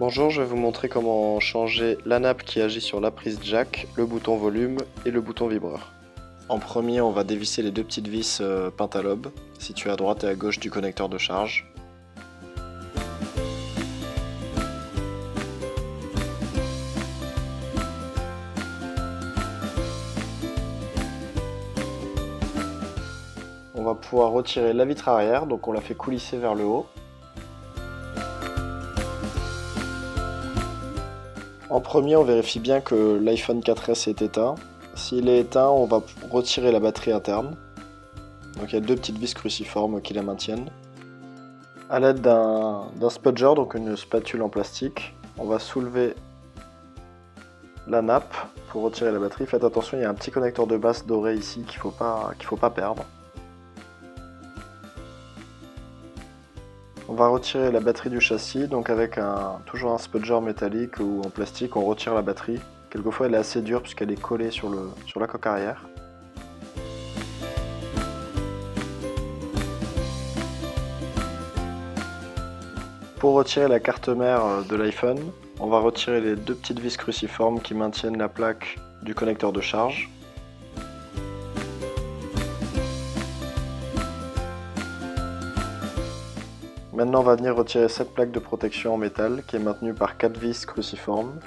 Bonjour, je vais vous montrer comment changer la nappe qui agit sur la prise jack, le bouton volume et le bouton vibreur. En premier, on va dévisser les deux petites vis pentalobes, situées à droite et à gauche du connecteur de charge. On va pouvoir retirer la vitre arrière, donc on la fait coulisser vers le haut. En premier, on vérifie bien que l'iPhone 4S est éteint. S'il est éteint, on va retirer la batterie interne. Donc il y a deux petites vis cruciformes qui la maintiennent. A l'aide d'un spudger, donc une spatule en plastique, on va soulever la nappe pour retirer la batterie. Faites attention, il y a un petit connecteur de base doré ici qu'il faut pas perdre. On va retirer la batterie du châssis, donc avec toujours un spudger métallique ou en plastique, on retire la batterie. Quelquefois elle est assez dure puisqu'elle est collée sur la coque arrière. Pour retirer la carte mère de l'iPhone, on va retirer les deux petites vis cruciformes qui maintiennent la plaque du connecteur de charge. Maintenant, on va venir retirer cette plaque de protection en métal qui est maintenue par 4 vis cruciformes.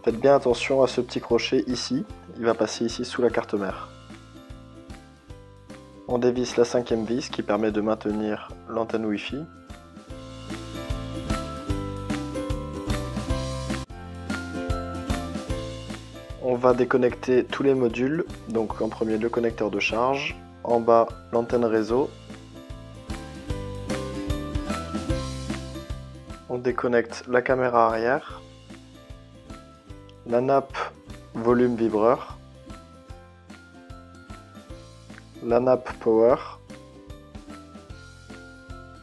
Faites bien attention à ce petit crochet ici, il va passer ici sous la carte mère. On dévisse la cinquième vis qui permet de maintenir l'antenne Wi-Fi. On va déconnecter tous les modules, donc en premier le connecteur de charge, en bas l'antenne réseau. On déconnecte la caméra arrière, la nappe volume vibreur, la nappe power,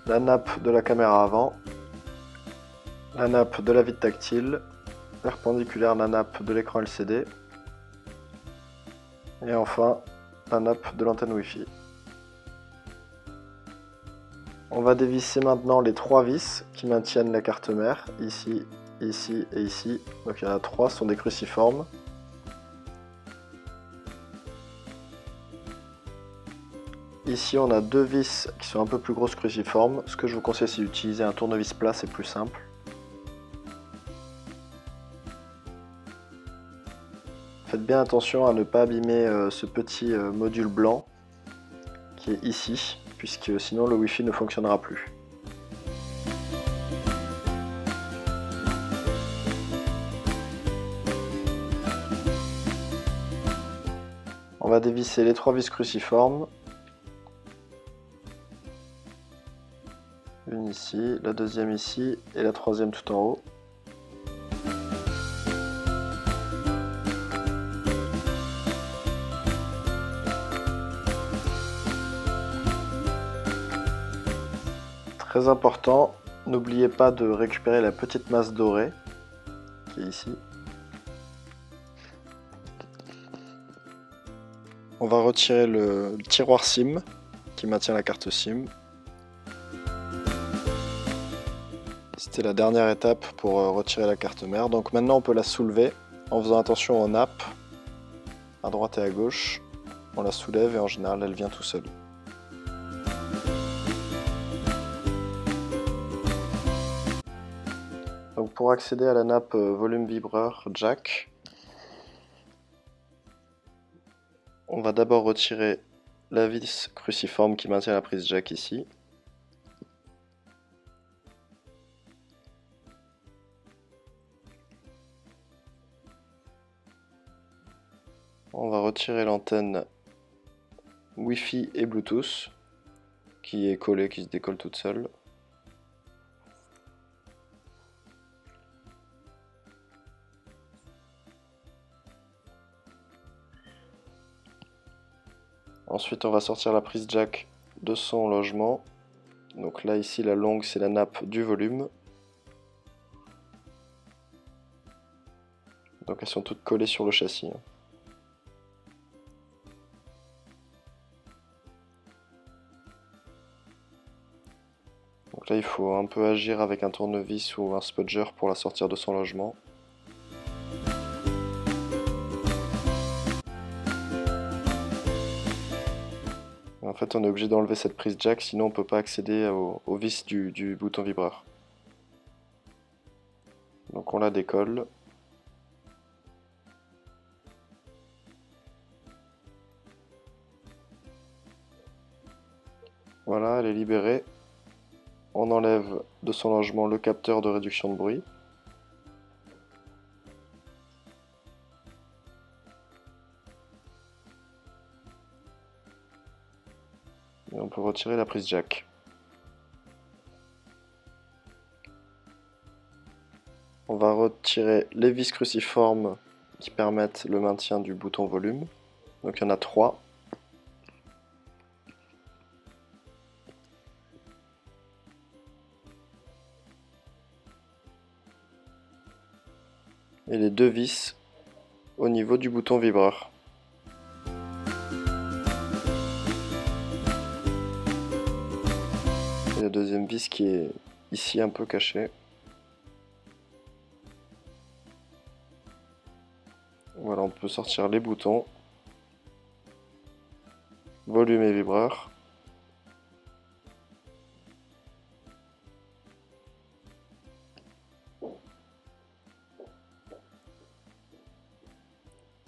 la nappe de la caméra avant, la nappe de la vitre tactile, perpendiculaire à la nappe de l'écran LCD, et enfin la nappe de l'antenne Wi-Fi. On va dévisser maintenant les trois vis qui maintiennent la carte mère, ici, ici et ici. Donc il y en a trois, ce sont des cruciformes. Ici on a deux vis qui sont un peu plus grosses cruciformes. Ce que je vous conseille, c'est d'utiliser un tournevis plat, c'est plus simple. Faites bien attention à ne pas abîmer ce petit module blanc qui est ici, puisque sinon le Wi-Fi ne fonctionnera plus. On va dévisser les trois vis cruciformes. Une ici, la deuxième ici et la troisième tout en haut. Très important, n'oubliez pas de récupérer la petite masse dorée qui est ici. On va retirer le tiroir SIM qui maintient la carte SIM. C'était la dernière étape pour retirer la carte mère. Donc maintenant on peut la soulever en faisant attention aux nappes à droite et à gauche. On la soulève et en général elle vient tout seule. Donc pour accéder à la nappe volume vibreur jack, on va d'abord retirer la vis cruciforme qui maintient la prise jack ici. On va retirer l'antenne Wi-Fi et Bluetooth qui est collée, qui se décolle toute seule. Ensuite, on va sortir la prise jack de son logement. Donc là, ici, la longue, c'est la nappe du volume. Donc elles sont toutes collées sur le châssis. Donc là, il faut un peu agir avec un tournevis ou un spudger pour la sortir de son logement. En fait, on est obligé d'enlever cette prise jack, sinon on ne peut pas accéder au vis du bouton vibreur. Donc on la décolle. Voilà, elle est libérée. On enlève de son logement le capteur de réduction de bruit. Et on peut retirer la prise jack. On va retirer les vis cruciformes qui permettent le maintien du bouton volume. Donc il y en a 3. Et les 2 vis au niveau du bouton vibreur. Et la deuxième vis qui est ici un peu cachée. Voilà, on peut sortir les boutons, volume et vibreur.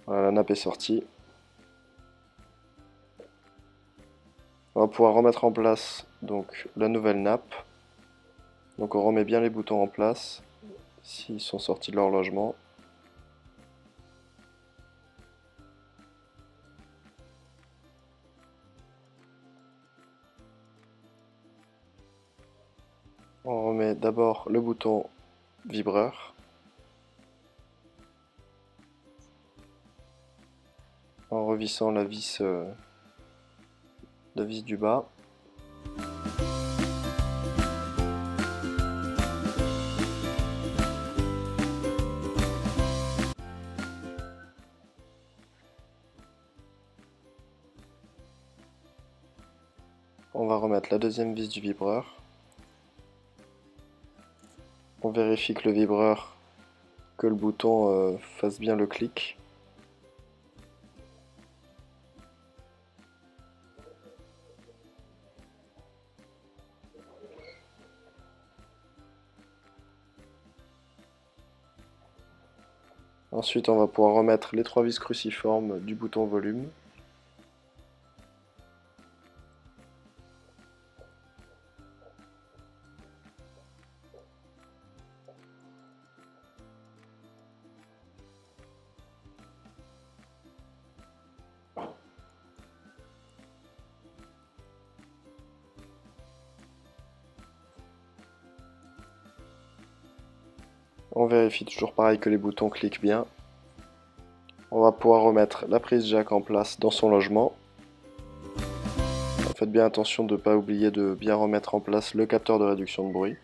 Voilà, la nappe est sortie. On va pouvoir remettre en place donc la nouvelle nappe. Donc on remet bien les boutons en place s'ils sont sortis de leur logement. On remet d'abord le bouton vibreur. En revissant la vis du bas. On va remettre la deuxième vis du vibreur. On vérifie que le vibreur, que le bouton fasse bien le clic. Ensuite, on va pouvoir remettre les 3 vis cruciformes du bouton volume. On vérifie toujours pareil que les boutons cliquent bien. On va pouvoir remettre la prise jack en place dans son logement. Faites bien attention de ne pas oublier de bien remettre en place le capteur de réduction de bruit.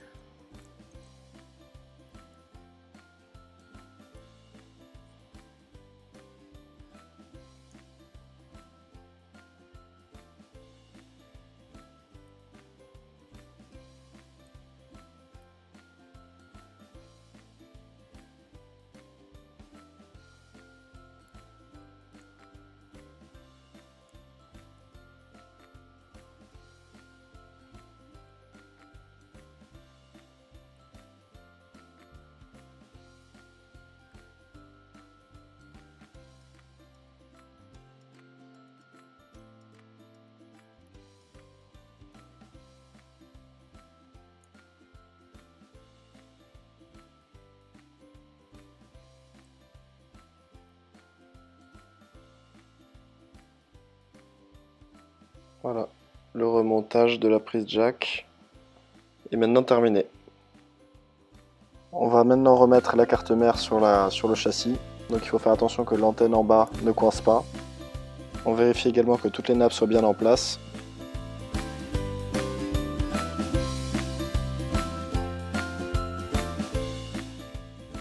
Voilà, le remontage de la prise jack est maintenant terminé. On va maintenant remettre la carte mère sur le châssis. Donc il faut faire attention que l'antenne en bas ne coince pas. On vérifie également que toutes les nappes soient bien en place.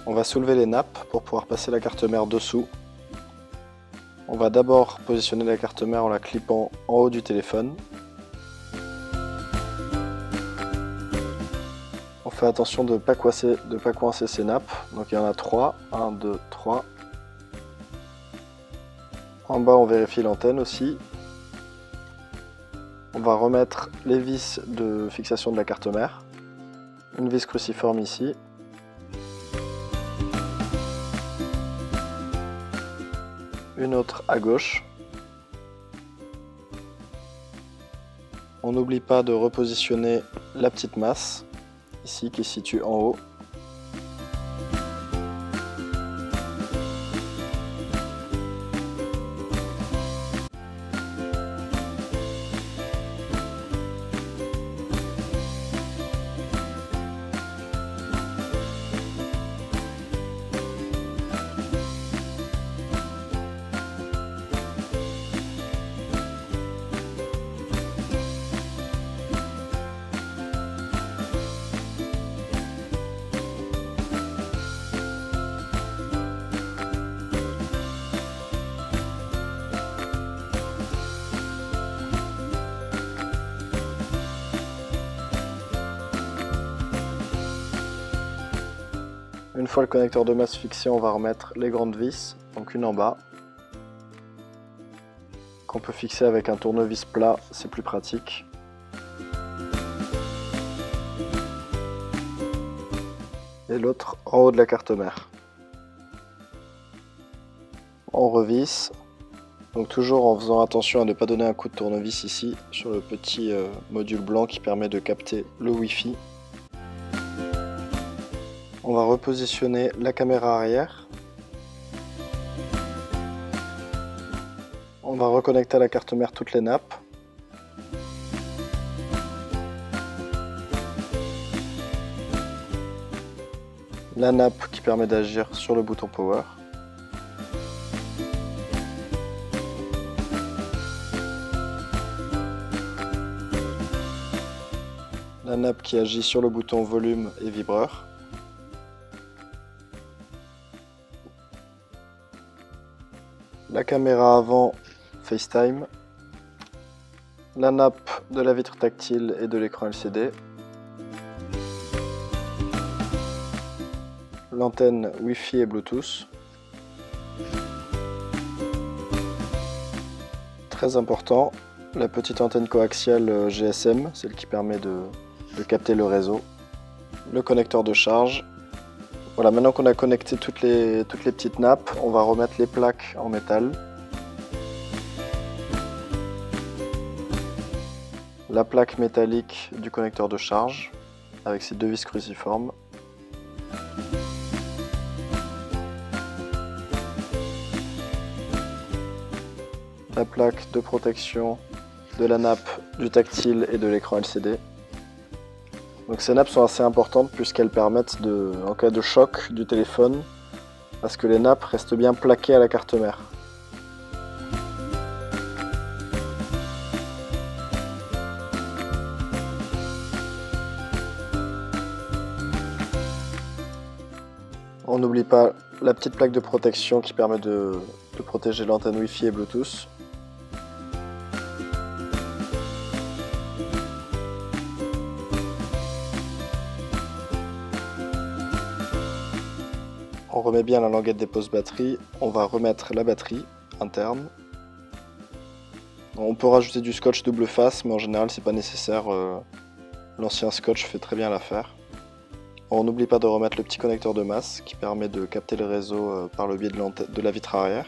On va soulever les nappes pour pouvoir passer la carte mère dessous. On va d'abord positionner la carte mère en la clippant en haut du téléphone. On fait attention de ne pas coincer ces nappes. Donc il y en a 3. 1, 2, 3. En bas, on vérifie l'antenne aussi. On va remettre les vis de fixation de la carte mère. Une vis cruciforme ici. Une autre à gauche. On n'oublie pas de repositionner la petite masse, ici, qui se situe en haut. Une fois le connecteur de masse fixé, on va remettre les grandes vis, donc une en bas, qu'on peut fixer avec un tournevis plat, c'est plus pratique. Et l'autre en haut de la carte mère. On revisse, donc toujours en faisant attention à ne pas donner un coup de tournevis ici, sur le petit module blanc qui permet de capter le Wi-Fi. On va repositionner la caméra arrière. On va reconnecter à la carte mère toutes les nappes. La nappe qui permet d'agir sur le bouton Power. La nappe qui agit sur le bouton Volume et Vibreur. La caméra avant FaceTime, la nappe de la vitre tactile et de l'écran LCD, l'antenne Wi-Fi et Bluetooth, très important, la petite antenne coaxiale GSM, celle qui permet de capter le réseau, le connecteur de charge. Voilà, maintenant qu'on a connecté toutes les petites nappes, on va remettre les plaques en métal. La plaque métallique du connecteur de charge, avec ses deux vis cruciformes. La plaque de protection de la nappe du tactile et de l'écran LCD. Donc ces nappes sont assez importantes puisqu'elles permettent, en cas de choc du téléphone, à ce que les nappes restent bien plaquées à la carte mère. On n'oublie pas la petite plaque de protection qui permet de protéger l'antenne Wi-Fi et Bluetooth. On remet bien la languette des poses batterie, on va remettre la batterie interne. On peut rajouter du scotch double face, mais en général c'est pas nécessaire, l'ancien scotch fait très bien l'affaire. On n'oublie pas de remettre le petit connecteur de masse qui permet de capter le réseau par le biais de la vitre arrière.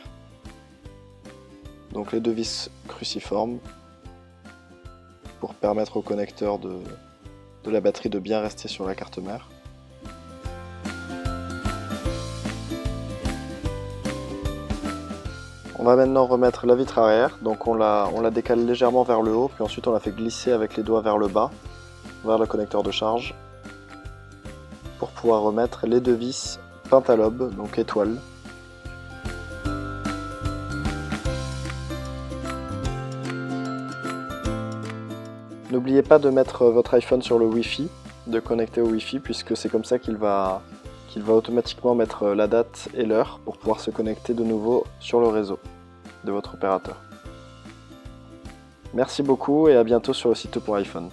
Donc les deux vis cruciformes pour permettre au connecteur de la batterie de bien rester sur la carte mère. On va maintenant remettre la vitre arrière, donc on la décale légèrement vers le haut, puis ensuite on la fait glisser avec les doigts vers le bas, vers le connecteur de charge, pour pouvoir remettre les deux vis peintes à l'aube, donc étoiles. N'oubliez pas de mettre votre iPhone sur le Wi-Fi, de connecter au Wi-Fi, puisque c'est comme ça qu'il va automatiquement mettre la date et l'heure pour pouvoir se connecter de nouveau sur le réseau de votre opérateur. Merci beaucoup et à bientôt sur le site.iPhone.